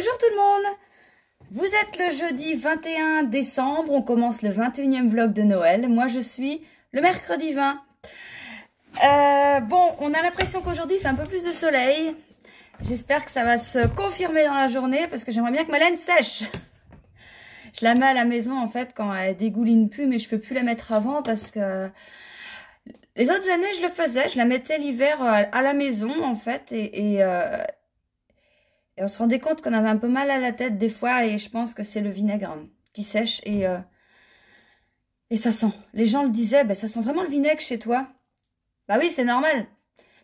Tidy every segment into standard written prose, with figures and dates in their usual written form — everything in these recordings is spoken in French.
Bonjour tout le monde. Vous êtes le jeudi 21 décembre, on commence le 21e vlog de Noël. Moi je suis le mercredi 20. Bon, on a l'impression qu'aujourd'hui il fait un peu plus de soleil. J'espère que ça va se confirmer dans la journée parce que j'aimerais bien que ma laine sèche. Je la mets à la maison en fait quand elle dégouline plus, mais je peux plus la mettre avant parce que les autres années je le faisais, je la mettais l'hiver à la maison en fait et on se rendait compte qu'on avait un peu mal à la tête des fois et je pense que c'est le vinaigre qui sèche et ça sent. Les gens le disaient, ben, ça sent vraiment le vinaigre chez toi. Bah oui, c'est normal.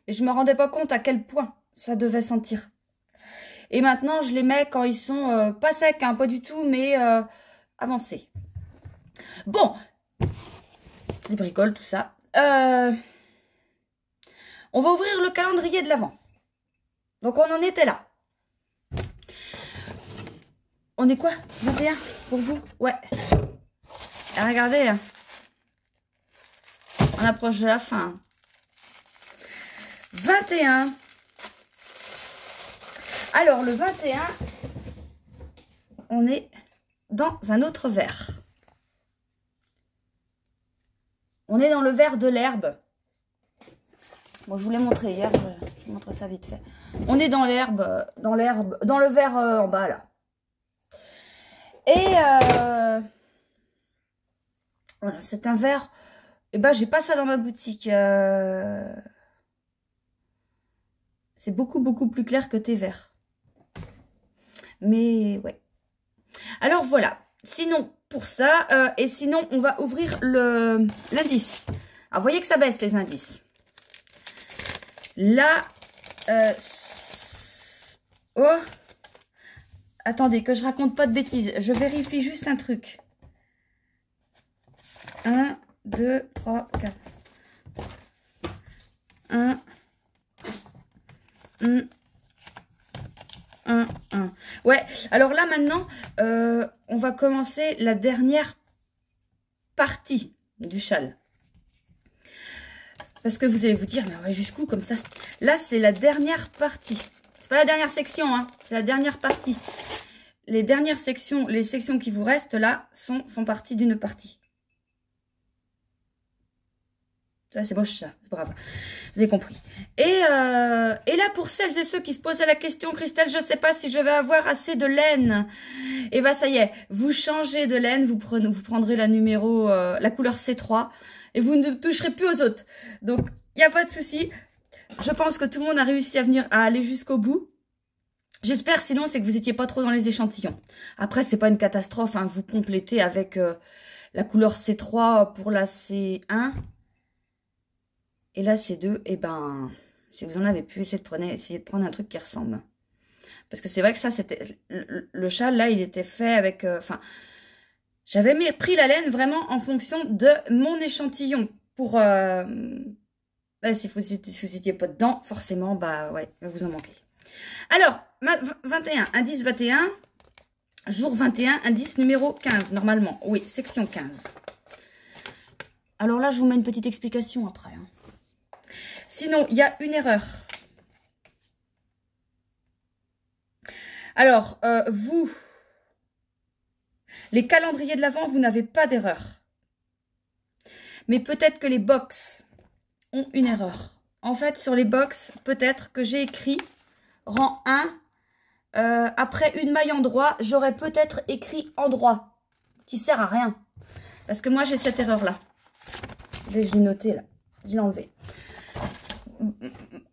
Mais je me rendais pas compte à quel point ça devait sentir. Et maintenant, je les mets quand ils sont pas secs, hein, pas du tout, mais avancés. Bon, je bricole tout ça. On va ouvrir le calendrier de l'Avent. Donc on en était là. On est quoi? 21 pour vous? Ouais. Et regardez, on approche de la fin. 21. Alors, le 21, on est dans un autre verre. On est dans le verre de l'herbe. Bon, je vous l'ai montré hier, je vous montre ça vite fait. On est dans l'herbe, dans le verre en bas, là. Et voilà, c'est un verre. Et ben, j'ai pas ça dans ma boutique. C'est beaucoup plus clair que tes verres. Mais ouais. Alors voilà. Sinon, pour ça, et sinon, on va ouvrir l'indice. Alors, vous voyez que ça baisse les indices. Là, oh. Attendez, que je raconte pas de bêtises. Je vérifie juste un truc. 1, 2, 3, 4. 1, 1. Ouais, alors là maintenant, on va commencer la dernière partie du châle. Parce que vous allez vous dire, mais on va jusqu'où comme ça? Là, c'est la dernière partie. C'est pas la dernière section, hein, c'est la dernière partie. Les dernières sections, les sections qui vous restent là, font partie d'une partie. Ça, c'est moche, ça. C'est pas grave. Vous avez compris. Et là, pour celles et ceux qui se posaient la question, Christelle, je sais pas si je vais avoir assez de laine. Et bah, ça y est. Vous changez de laine. Vous prendrez la couleur C3. Et vous ne toucherez plus aux autres. Donc, il n'y a pas de souci. Je pense que tout le monde a réussi à aller jusqu'au bout. J'espère, sinon, c'est que vous n'étiez pas trop dans les échantillons. Après, c'est pas une catastrophe, hein. Vous complétez avec la couleur C3 pour la C1. Et la C2, et ben, si vous en avez plus, essayez de prendre un truc qui ressemble. Parce que c'est vrai que ça, c'était... Le châle, là, il était fait avec... Enfin, j'avais pris la laine vraiment en fonction de mon échantillon. Pour... Bah, si vous n'étiez pas dedans, forcément, bah ouais, vous en manquez. Alors, 21, indice 21, jour 21, indice numéro 15, normalement. Oui, section 15. Alors là, je vous mets une petite explication après. Hein. Sinon, il y a une erreur. Alors, vous, les calendriers de l'Avent, vous n'avez pas d'erreur. Mais peut-être que les box ont une erreur. En fait, sur les box, peut-être que j'ai écrit rang 1, après une maille en droit, j'aurais peut-être écrit en droit, qui sert à rien. Parce que moi, j'ai cette erreur-là. Je l'ai noté là, je l'ai enlevé.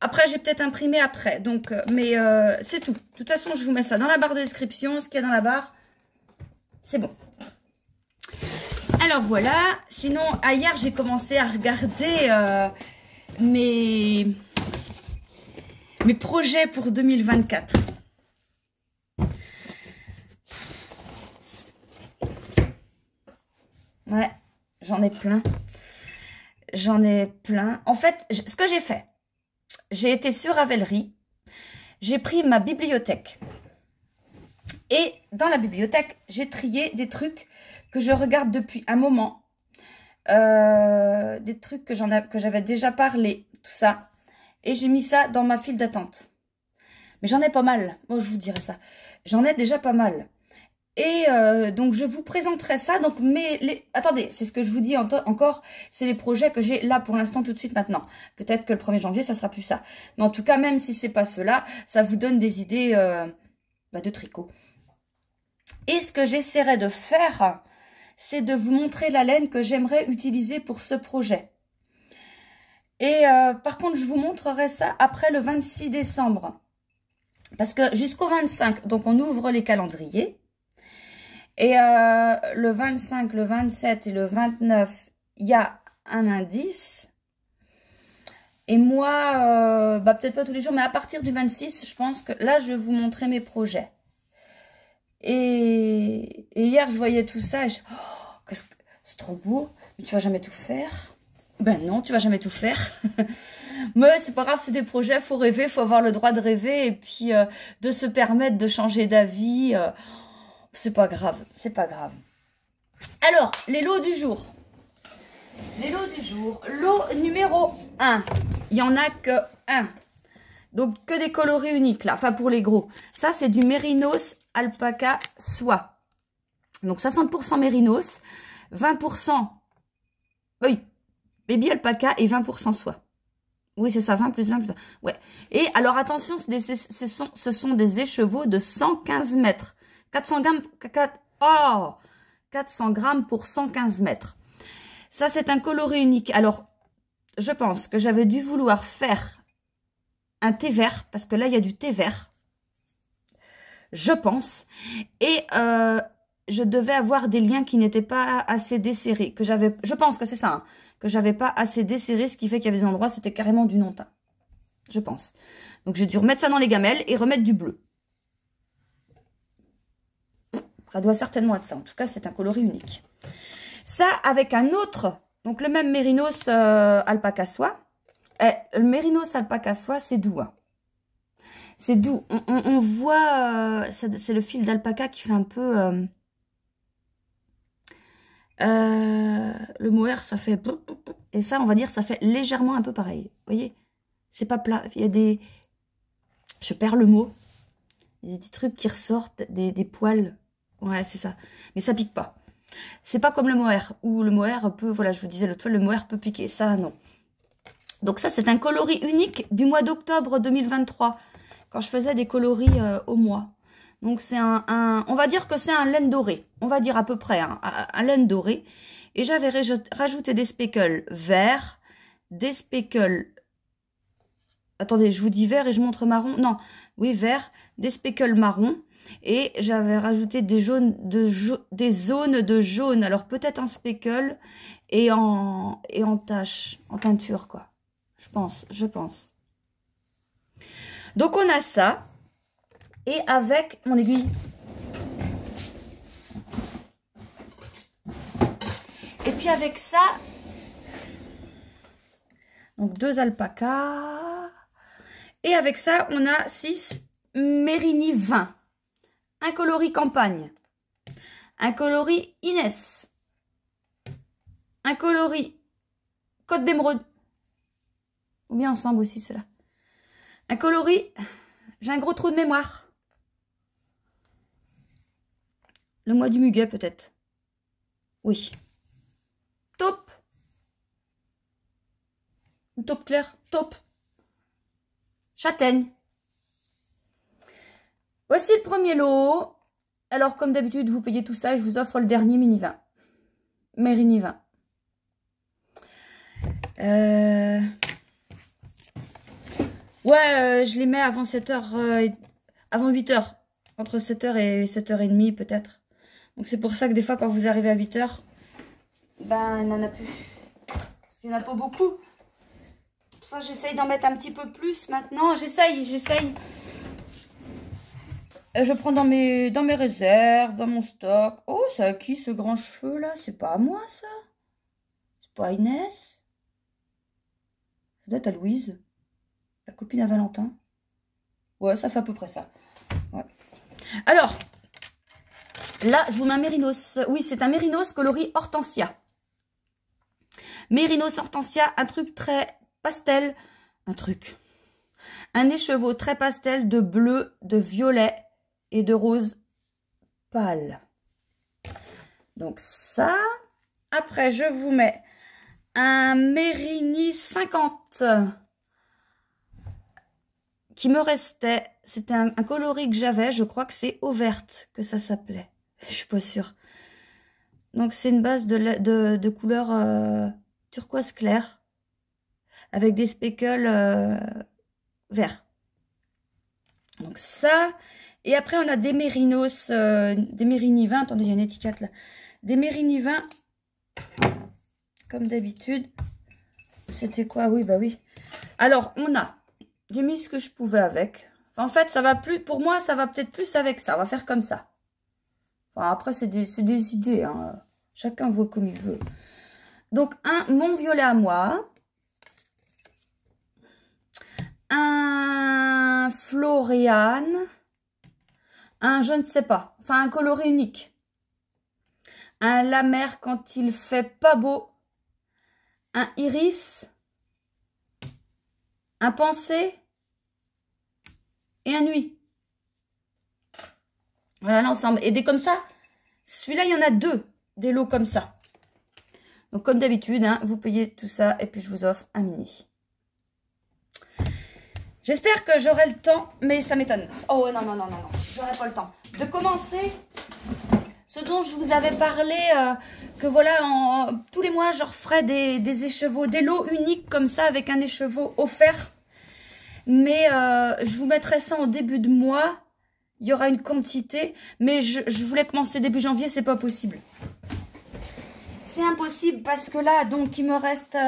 Après, j'ai peut-être imprimé après, donc, mais c'est tout. De toute façon, je vous mets ça dans la barre de description. Ce qu'il y a dans la barre, c'est bon. Alors voilà. Sinon, hier, j'ai commencé à regarder mes projets pour 2024. Ouais, j'en ai plein. J'en ai plein. En fait, ce que j'ai fait, j'ai été sur Ravelry, j'ai pris ma bibliothèque. Et dans la bibliothèque, j'ai trié des trucs que je regarde depuis un moment. Des trucs que j'avais déjà parlé, tout ça. Et j'ai mis ça dans ma file d'attente. Mais j'en ai pas mal. Bon, je vous dirai ça. J'en ai déjà pas mal. Et donc, je vous présenterai ça. Donc, attendez, c'est ce que je vous dis encore. C'est les projets que j'ai là pour l'instant, tout de suite maintenant. Peut-être que le 1er janvier, ça sera plus ça. Mais en tout cas, même si c'est pas cela, ça vous donne des idées de tricot. Et ce que j'essaierai de faire, c'est de vous montrer la laine que j'aimerais utiliser pour ce projet. Et par contre, je vous montrerai ça après le 26 décembre. Parce que jusqu'au 25, donc on ouvre les calendriers. Et le 25, le 27 et le 29, il y a un indice. Et moi, peut-être pas tous les jours, mais à partir du 26, je pense que là, je vais vous montrer mes projets. Et hier, je voyais tout ça et c'est trop beau. Mais tu vas jamais tout faire. Ben non, tu vas jamais tout faire. Mais c'est pas grave, c'est des projets, faut rêver, faut avoir le droit de rêver et puis de se permettre de changer d'avis. C'est pas grave, c'est pas grave. Alors, les lots du jour. Les lots du jour. Lot numéro 1. Il n'y en a que 1. Donc, que des coloris uniques, là. Enfin, pour les gros. Ça, c'est du Mérinos Alpaca Soie. Donc, 60% Mérinos, 20%... Oui, Baby Alpaca et 20% soie. Oui, c'est ça, 20 plus 20 plus 20. Ouais. Et alors, attention, ce sont des écheveaux de 115 mètres. 400 grammes pour 115 mètres. Ça, c'est un coloris unique. Alors, je pense que j'avais dû vouloir faire un thé vert, parce que là, il y a du thé vert. Je pense. Et je devais avoir des liens qui n'étaient pas assez desserrés. Je pense que c'est ça, hein, que j'avais pas assez desserré, ce qui fait qu'il y avait des endroits, c'était carrément du non-teint. Je pense. Donc, j'ai dû remettre ça dans les gamelles et remettre du bleu. Ça doit certainement être ça. En tout cas, c'est un coloris unique. Ça, avec un autre, donc le même Mérinos Alpaca Soie. Le Mérinos Alpaca Soie, c'est doux. Hein. C'est doux. On voit, c'est le fil d'alpaca qui fait un peu... le mohair, ça fait... Et ça, on va dire, ça fait légèrement un peu pareil. Vous voyez? C'est pas plat. Il y a des... Je perds le mot. Il y a des trucs qui ressortent, des poils... Ouais, c'est ça. Mais ça pique pas. C'est pas comme le mohair, où le mohair peut, voilà, je vous disais l'autre fois, le mohair peut piquer. Ça, non. Donc ça, c'est un coloris unique du mois d'octobre 2023, quand je faisais des coloris au mois. Donc c'est on va dire que c'est un laine doré. On va dire à peu près un laine doré. Et j'avais rajouté des speckles verts, des speckles... Attendez, je vous dis vert et je montre marron. Non, oui, vert, des speckles marron. Et j'avais rajouté des zones de jaune. Alors peut-être en speckle et en tache, en teinture quoi. Je pense. Donc on a ça. Et avec mon aiguille. Et puis avec ça, donc 2 alpacas. Et avec ça, on a 6 Mérini 20. Un coloris campagne, un coloris Inès, un coloris Côte d'Émeraude, ou bien ensemble aussi cela, un coloris, j'ai un gros trou de mémoire, le mois du muguet peut-être, oui, taupe, une taupe claire, taupe, châtaigne. Voici le premier lot. Alors, comme d'habitude, vous payez tout ça et je vous offre le dernier mini 20. Mérini 20. Ouais, je les mets avant 7h, avant 8h. Entre 7h et 7h30 peut-être. Donc c'est pour ça que des fois, quand vous arrivez à 8h, ben, il n'en a plus. Parce qu'il n'y en a pas beaucoup. Pour ça, j'essaye d'en mettre un petit peu plus maintenant. J'essaye. Je prends dans mes réserves, dans mon stock. Oh, c'est à qui ce grand cheveu là? C'est pas à moi ça? C'est pas à Inès? Ça doit être à Louise, la copine à Valentin. Ouais, ça fait à peu près ça. Ouais. Alors, là, je vous mets un Mérinos. Oui, c'est un Mérinos coloris Hortensia. Mérinos Hortensia, un truc très pastel. Un truc. Un écheveau très pastel de bleu, de violet et de rose pâle. Donc ça. Après, je vous mets un Mérini 50 qui me restait. C'était un coloris que j'avais. Je crois que c'est eau verte que ça s'appelait. Je suis pas sûre. Donc c'est une base de couleur turquoise clair avec des speckles verts. Donc ça. Et après on a des Mérinos, des Mérini 20. Attendez, il y a une étiquette là. Des Mérini 20. Comme d'habitude. C'était quoi? Oui, bah oui. Alors on a. J'ai mis ce que je pouvais avec. Enfin, en fait, ça va plus. Pour moi, ça va peut-être plus avec ça. On va faire comme ça. Enfin, après, c'est des idées. Hein. Chacun voit comme il veut. Donc, mon violet à moi. Un Florian. Un je ne sais pas. Enfin, un coloris unique. Un la mer quand il fait pas beau. Un iris. Un pensée. Et un nuit. Voilà l'ensemble. Et des comme ça, celui-là, il y en a 2. Des lots comme ça. Donc, comme d'habitude, hein, vous payez tout ça et puis je vous offre un mini. J'espère que j'aurai le temps, mais ça m'étonne. Oh non, non, non, non, non. J'aurai pas le temps. De commencer ce dont je vous avais parlé, que voilà, tous les mois, je referai des écheveaux, des lots uniques comme ça avec un écheveau offert. Mais je vous mettrai ça en début de mois. Il y aura une quantité, mais je voulais commencer début janvier, c'est pas possible. C'est impossible parce que là, donc, il me reste...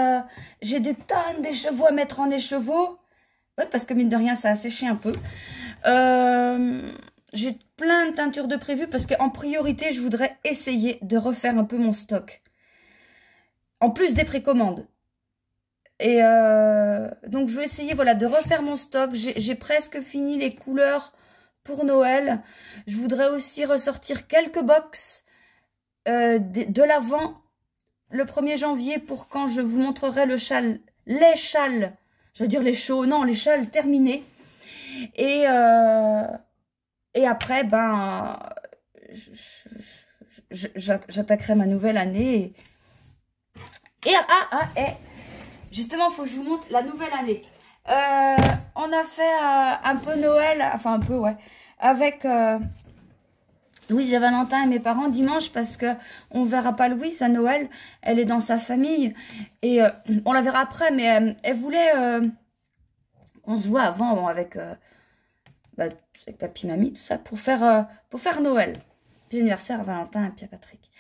j'ai des tonnes d'écheveaux à mettre en écheveau. Ouais, parce que mine de rien, ça a séché un peu. J'ai plein de teintures de prévues parce qu'en priorité, je voudrais essayer de refaire un peu mon stock. En plus des précommandes. Et donc, je vais essayer voilà, de refaire mon stock. J'ai presque fini les couleurs pour Noël. Je voudrais aussi ressortir quelques box de l'Avent le 1er janvier pour quand je vous montrerai le châle, les châles, je veux dire les chauds, non, les châles terminés. Et après, ben, j'attaquerai ma nouvelle année. Et justement, il faut que je vous montre la nouvelle année. On a fait un peu Noël, enfin un peu, ouais, avec Louise et Valentin et mes parents dimanche parce que on verra pas Louise à Noël. Elle est dans sa famille et on la verra après, mais elle voulait qu'on se voit avant avec papy, mamie, tout ça pour faire Noël. Puis l'anniversaire à Valentin et puis à Patrick.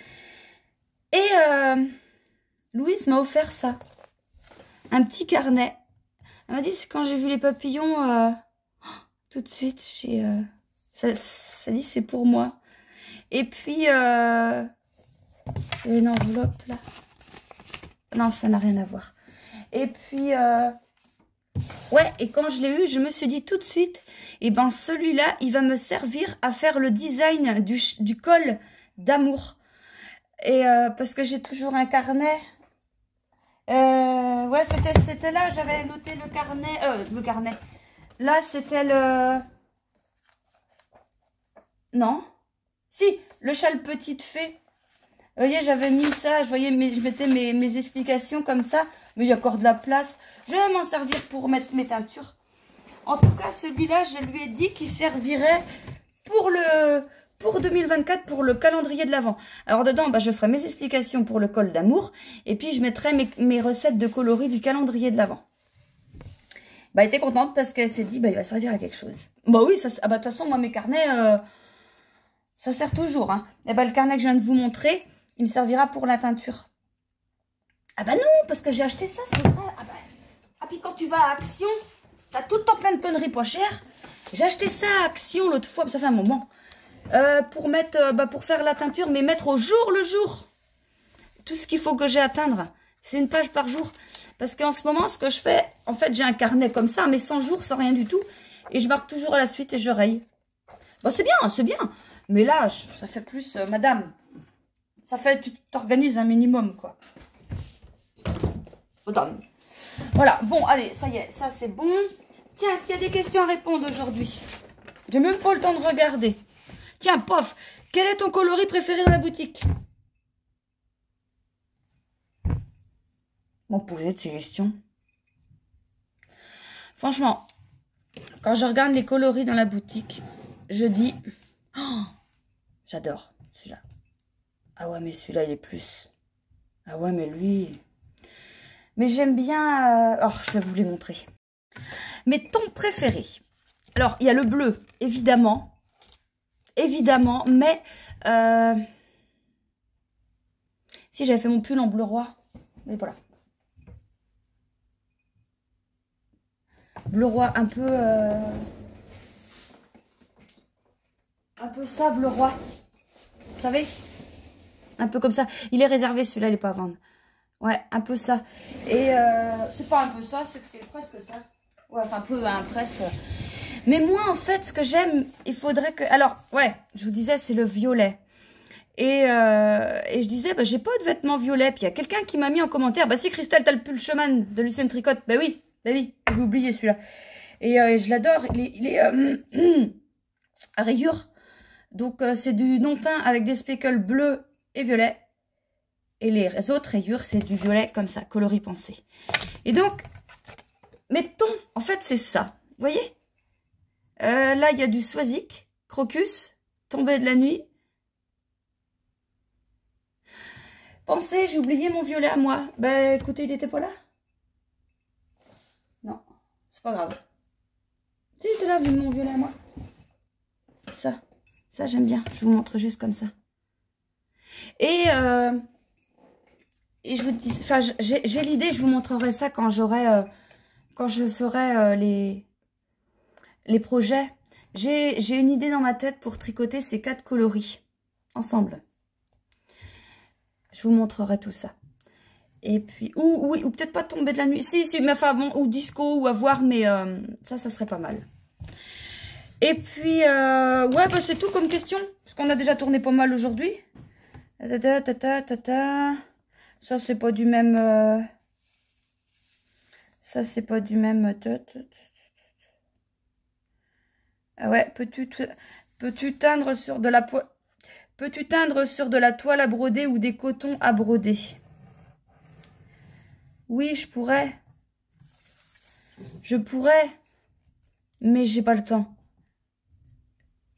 Et Louise m'a offert ça, un petit carnet. Elle m'a dit, c'est quand j'ai vu les papillons, tout de suite, ça dit c'est pour moi. Et puis, une enveloppe là. Non, ça n'a rien à voir. Et puis, ouais, et quand je l'ai eu, je me suis dit tout de suite, et ben celui-là, il va me servir à faire le design du col d'amour. Et parce que j'ai toujours un carnet. Ouais, c'était là, j'avais noté le carnet. Là, c'était le... Non. Si, le châle petite fée. Vous voyez, j'avais mis ça, je mettais mes explications comme ça. Mais il y a encore de la place. Je vais m'en servir pour mettre mes teintures. En tout cas, celui-là, je lui ai dit qu'il servirait pour 2024, pour le calendrier de l'Avent. Alors dedans, bah, je ferai mes explications pour le col d'amour. Et puis, je mettrai mes recettes de coloris du calendrier de l'Avent. Bah, elle était contente parce qu'elle s'est dit, bah, il va servir à quelque chose. Bah oui, de toute façon, moi, mes carnets, ça sert toujours. Hein. Et bah, le carnet que je viens de vous montrer, il me servira pour la teinture. Ah bah non, parce que j'ai acheté ça, c'est vrai. Ah puis quand tu vas à Action, t'as tout le temps plein de conneries pas chères. J'ai acheté ça à Action l'autre fois, ça fait un moment. Pour faire la teinture, mais mettre au jour le jour. Tout ce qu'il faut que j'ai à atteindre. C'est une page par jour. Parce qu'en ce moment, ce que je fais, en fait, j'ai un carnet comme ça, mais 100 jours, sans rien du tout. Et je marque toujours à la suite et je raye. Bon, c'est bien, c'est bien. Mais là, ça fait plus, madame. Ça fait, tu t'organises un minimum, quoi. Madame. Voilà, bon, allez, ça y est, ça c'est bon. Tiens, est-ce qu'il y a des questions à répondre aujourd'hui? J'ai même pas le temps de regarder. Tiens, pof, quel est ton coloris préféré dans la boutique? M'en poser de ces questions. Franchement, quand je regarde les coloris dans la boutique, je dis... Oh, j'adore celui-là. Ah ouais, mais celui-là, il est plus... Ah ouais, mais lui... Mais j'aime bien... Oh, je vais vous les montrer. Mes tons préférés. Alors, il y a le bleu, évidemment. Évidemment, mais... Si j'avais fait mon pull en bleu roi. Mais voilà. Bleu roi, un peu ça, bleu roi. Vous savez? Un peu comme ça. Il est réservé, celui-là, il n'est pas à vendre. Ouais, un peu ça. Et c'est pas un peu ça, c'est que c'est presque ça. Ouais, enfin, un peu, hein, presque. Mais moi, en fait, ce que j'aime, il faudrait que... Alors, ouais, je vous disais, c'est le violet. Et je disais, bah, j'ai pas de vêtements violets. Puis il y a quelqu'un qui m'a mis en commentaire, bah si Christelle, t'as le pull Schumann de Lucienne Tricotte. Bah oui, j'ai oublié celui-là. Et je l'adore, il est à rayures. Donc c'est du non-teint avec des speckles bleus et violets. Et les autres rayures, c'est du violet comme ça, coloris pensé. Et donc, mes tons, en fait, c'est ça. Vous voyez? Là, il y a du Swazik, Crocus, Tombée de la nuit. Pensez, j'ai oublié mon violet à moi. Ben, écoutez, il n'était pas là. Non, c'est pas grave. Si, c'est là, mon violet à moi. Ça j'aime bien. Je vous montre juste comme ça. Et je vous dis, enfin, j'ai l'idée, je vous montrerai ça quand j'aurai, quand je ferai les projets. J'ai une idée dans ma tête pour tricoter ces 4 coloris ensemble. Je vous montrerai tout ça. Et puis, ou peut-être pas tomber de la nuit. Si, mais enfin bon, ou disco, ou à voir, mais ça serait pas mal. Et puis, ouais, bah, c'est tout comme question. Parce qu'on a déjà tourné pas mal aujourd'hui. Ça, c'est pas du même... Ça, c'est pas du même... Ah ouais, peux-tu teindre sur de la... Peux-tu teindre sur de la toile à broder ou des cotons à broder? Oui, je pourrais. Je pourrais. Mais j'ai pas le temps.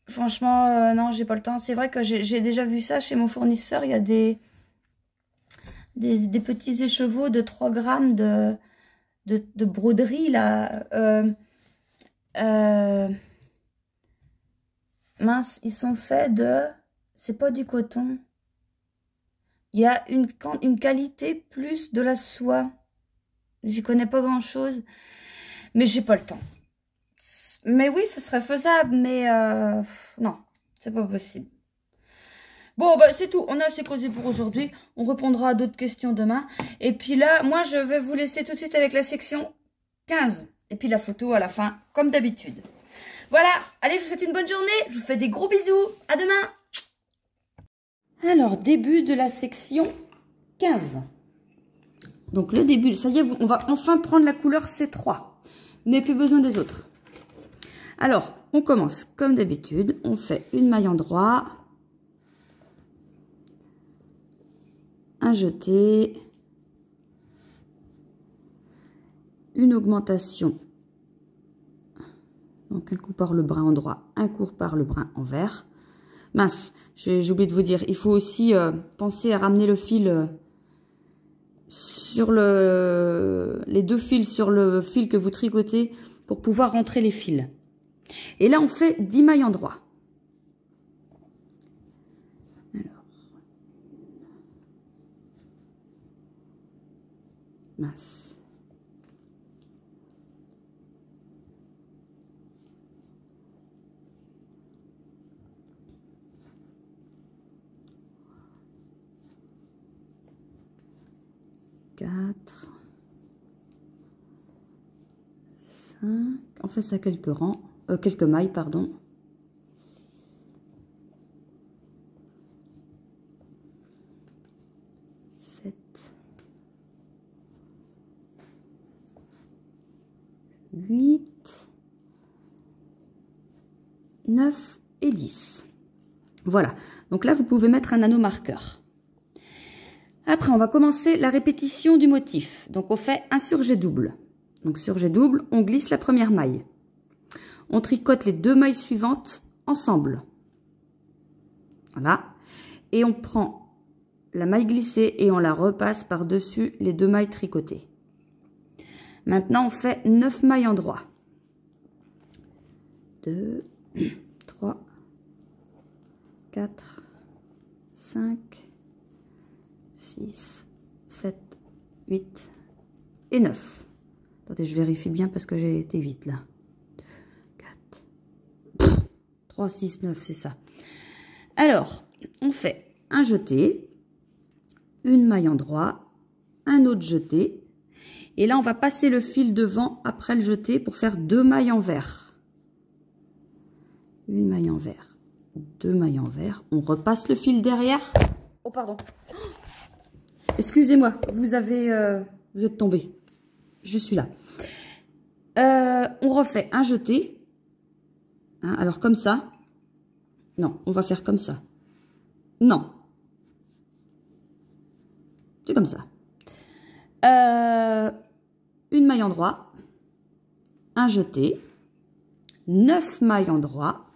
Franchement, non, j'ai pas le temps. C'est vrai que j'ai déjà vu ça chez mon fournisseur. Il y a des petits écheveaux de 3 grammes de broderie, là. Mince, ils sont faits de... C'est pas du coton. Il y a une qualité plus de la soie. J'y connais pas grand-chose. Mais j'ai pas le temps. Mais oui, ce serait faisable, mais non, c'est pas possible. Bon, bah c'est tout. On a assez causé pour aujourd'hui. On répondra à d'autres questions demain. Et puis là, moi, je vais vous laisser tout de suite avec la section 15. Et puis la photo à la fin, comme d'habitude. Voilà. Allez, je vous souhaite une bonne journée. Je vous fais des gros bisous. À demain. Alors, début de la section 15. Donc, le début, ça y est, on va enfin prendre la couleur C3. Vous n'avez plus besoin des autres. Alors, on commence comme d'habitude. On fait une maille en droit. Un jeté. Une augmentation. Donc, un coup par le brin en droit, un coup par le brin en vert. Mince, j'ai oublié de vous dire, il faut aussi penser à ramener le fil sur les 2 fils sur le fil que vous tricotez pour pouvoir rentrer les fils. Et là, on fait 10 mailles en droit. Alors. Mince. On fait ça quelques rangs, quelques mailles, pardon. 7, 8, 9 et 10. Voilà. Donc là, vous pouvez mettre un nanomarqueur. Après, on va commencer la répétition du motif. Donc, on fait un surjet double. Donc, surjet double, on glisse la première maille. On tricote les 2 mailles suivantes ensemble. Voilà. Et on prend la maille glissée et on la repasse par-dessus les 2 mailles tricotées. Maintenant, on fait 9 mailles en droit. 2, 3, 4, 5, 6, 7, 8 et 9. Attendez, je vérifie bien parce que j'ai été vite là. 2, 4, 3, 6, 9, c'est ça. Alors, on fait un jeté, une maille en droit, un autre jeté. Et là, on va passer le fil devant après le jeté pour faire 2 mailles en vert. Une maille en vert, 2 mailles en vert. On repasse le fil derrière. Oh, pardon. Excusez-moi, vous êtes tombé. Je suis là. On refait un jeté. Hein, alors, comme ça. Non, on va faire comme ça. Non. C'est comme ça. Une maille en droit. Un jeté. 9 mailles en droit.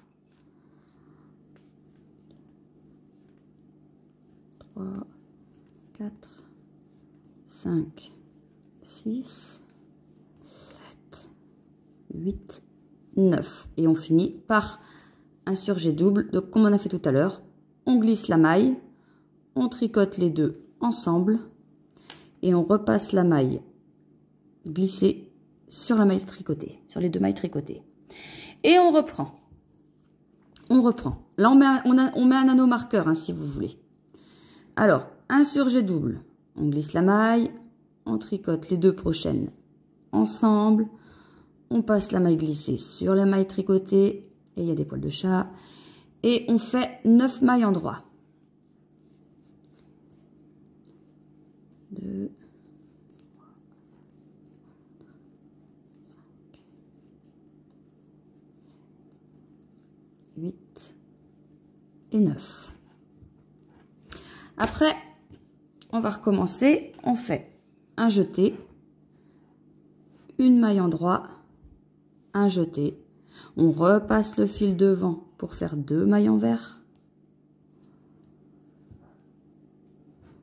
3, 4, 5, 6, 7, 8, 9. Et on finit par un surjet double. Donc, comme on a fait tout à l'heure, on glisse la maille, on tricote les 2 ensemble et on repasse la maille glissée sur la maille tricotée, sur les 2 mailles tricotées. Et on reprend. On reprend. Là, on met un nanomarqueur, hein, si vous voulez. Alors, un surjet double. On glisse la maille, on tricote les 2 prochaines ensemble, on passe la maille glissée sur la maille tricotée, et il y a des poils de chat, et on fait 9 mailles en droit. 2, 5, 8 et 9. Après, on va recommencer. On fait un jeté, une maille en droit, un jeté. On repasse le fil devant pour faire 2 mailles en vert.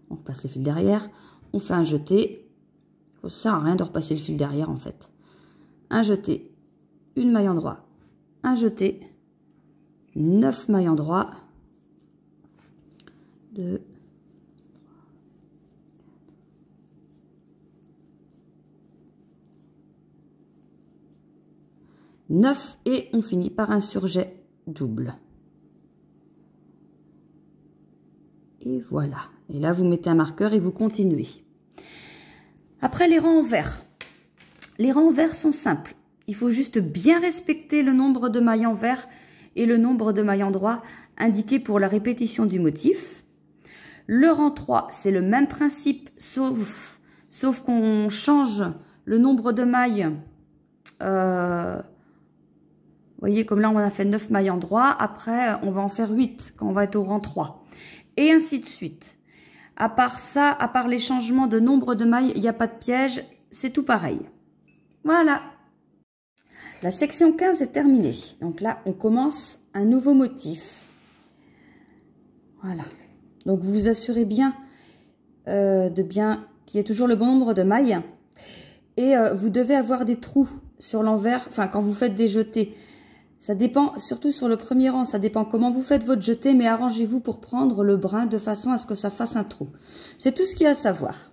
On repasse le fil derrière. On fait un jeté. Ça sert à rien de repasser le fil derrière en fait. Un jeté, une maille en droit, un jeté, 9 mailles en droit, 2, 9 et on finit par un surjet double. Et voilà. Et là, vous mettez un marqueur et vous continuez. Après, les rangs en vert. Les rangs en vert sont simples. Il faut juste bien respecter le nombre de mailles en vert et le nombre de mailles en droit indiqués pour la répétition du motif. Le rang 3, c'est le même principe, sauf qu'on change le nombre de mailles. Vous voyez, comme là, on a fait 9 mailles en droit. Après, on va en faire 8 quand on va être au rang 3. Et ainsi de suite. À part ça, à part les changements de nombre de mailles, il n'y a pas de piège. C'est tout pareil. Voilà. La section 15 est terminée. Donc là, on commence un nouveau motif. Voilà. Donc, vous vous assurez bien qu'il y ait toujours le bon nombre de mailles. Et vous devez avoir des trous sur l'envers, enfin, quand vous faites des jetés. Ça dépend, surtout sur le premier rang, ça dépend comment vous faites votre jeté, mais arrangez-vous pour prendre le brin de façon à ce que ça fasse un trou. C'est tout ce qu'il y a à savoir.